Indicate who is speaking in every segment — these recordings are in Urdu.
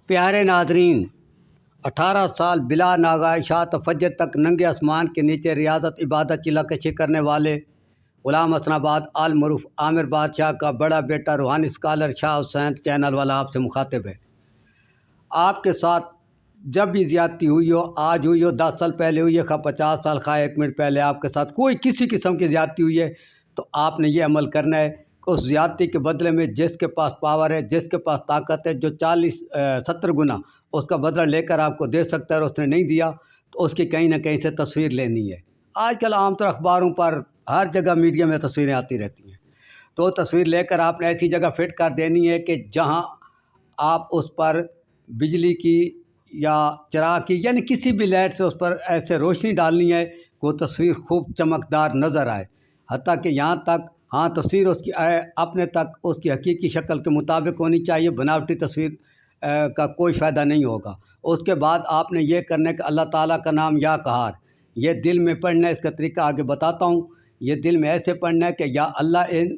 Speaker 1: پیارے ناظرین، 18 سال بلا ناغائشہ تو فجر تک ننگے آسمان کے نیچے ریاضت عبادت چلا کشی کرنے والے غلام حسن آباد آل معروف عامر بادشاہ کا بڑا بیٹا روحانی اسکالر شاہ حسین چینل والا آپ سے مخاطب ہے۔ آپ کے ساتھ جب بھی زیادتی ہوئی ہو، آج ہوئی ہو، 10 سال پہلے ہوئی ہے، 50 سال 1 منٹ پہلے آپ کے ساتھ کوئی کسی قسم کی زیادتی ہوئی ہے، تو آپ نے یہ عمل کرنا ہے کہ اس زیادتی کے بدلے میں جس کے پاس پاور ہے، جس کے پاس طاقت ہے، جو 70 گنا اس کا بدلہ لے کر آپ کو دے سکتا ہے اور اس نے نہیں دیا، تو اس کی کہیں نہ کہیں سے تصویر لینی ہے۔ آج کل عام طور اخباروں پر ہر جگہ میڈیا میں تصویریں آتی رہتی ہیں، تو وہ تصویر لے کر آپ نے ایسی جگہ فٹ کر دینی ہے کہ جہاں آپ اس پر بجلی کی یا چراغ کی یعنی کسی بھی لائٹ سے اس پر ایسے روشنی ڈالنی ہے کہ وہ تصویر خوب چمکدار نظر آئے، حتیٰ کہ یہاں تک تصویر اس کی اپنے تک اس کی حقیقی شکل کے مطابق ہونی چاہیے، بناوٹی تصویر کا کوئی فائدہ نہیں ہوگا۔ اس کے بعد آپ نے یہ کرنا ہے کہ اللہ تعالیٰ کا نام یا قہار یہ دل میں پڑھنا ہے۔ اس کا طریقہ آگے بتاتا ہوں۔ یہ دل میں ایسے پڑھنا ہے کہ یا اللہ ان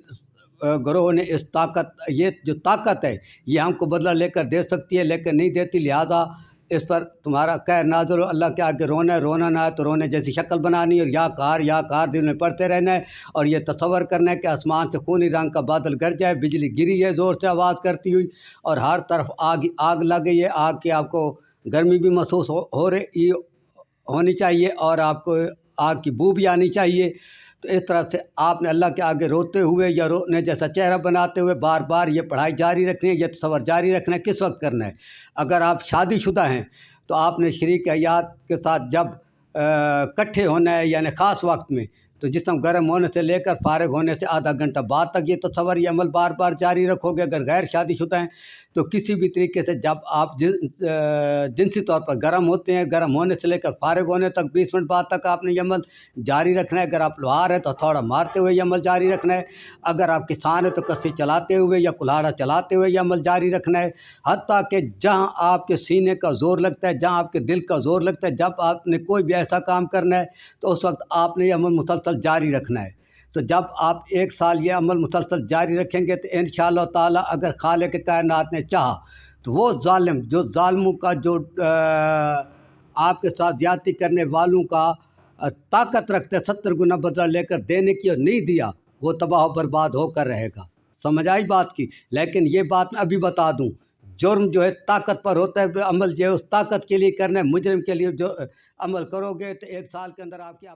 Speaker 1: گروہ نے اس طاقت، یہ جو طاقت ہے یہ ہم کو بدلہ لے کر دے سکتی ہے لیکن نہیں دیتی، لہٰذا اس پر تمہارا خیر نازل ہو۔ اللہ کے آگے رونا ہے، رونا نہ ہے تو رونے جیسی شکل بنانی ہے، اور یا قہار دل میں پڑھتے رہنا ہے، اور یہ تصور کرنا ہے کہ آسمان سے خونی رنگ کا بادل گرجا ہے، بجلی گری ہے زور سے آواز کرتی ہوئی، اور ہر طرف آگ لگ گئی ہے۔ آگ کی آپ کو گرمی بھی محسوس ہونی چاہیے اور آپ کو آگ کی بو بھی آنی چاہیے۔ تو اس طرح سے آپ نے اللہ کے آگے روتے ہوئے یا رونے جیسا چہرہ بناتے ہوئے بار بار یہ پڑھائی جاری رکھنی ہے، یہ تصور جاری رکھنا ہے۔ کس وقت کرنا ہے؟ اگر آپ شادی شدہ ہیں تو آپ نے شریک حیات کے ساتھ جب کٹھے ہونا ہے یعنی خاص وقت میں، تو جسم گرم ہونے سے لے کر فارغ ہونے سے آدھا گھنٹہ بعد تک یہ تصور یہ عمل بار بار جاری رکھو گے۔ اگر غیر شادی شدہ ہیں تو کسی بھی طریقے سے جب آپ جنسی طور پر گرم ہوتے ہیں، گرم ہونے سے لے کر فارغ ہونے تک 20 منٹ بعد تک آپ نے یہ عمل جاری رکھنا ہے۔ اگر آپ لوہار ہیں تو ہتھوڑا مارتے ہوئے یہ عمل جاری رکھنا ہے۔ اگر آپ کسان ہیں تو کسی چلاتے ہوئے یا کلہاڑا چلاتے ہوئے یہ عمل جاری رکھنا ہے، حتیٰ کہ جہاں آپ کے سینے کا زور لگتا ہے، جہاں آپ کے دل کا زور لگتا ہے، جب آپ نے کوئی بھی ایسا کام کرنا ہے تو اس وقت آپ نے یہ عمل مسلسل جاری رکھنا ہے۔ تو جب آپ 1 سال یہ عمل مسلسل جاری رکھیں گے تو انشاءاللہ تعالیٰ اگر خالق کائنات نے چاہا تو وہ ظالم جو ظالموں کا جو آپ کے ساتھ زیادتی کرنے والوں کا طاقت رکھتے 70 گنا بدلہ لے کر دینے کی اور نہیں دیا، وہ تباہ و برباد ہو کر رہے گا۔ سمجھ آئی بات کی؟ لیکن یہ بات میں ابھی بتا دوں، جرم جو ہے طاقت پر ہوتا ہے، عمل جو ہے اس طاقت کے لیے کرنا ہے۔ مجرم کے لیے جو عمل کرو گے تو 1 سال کے اندر آپ کی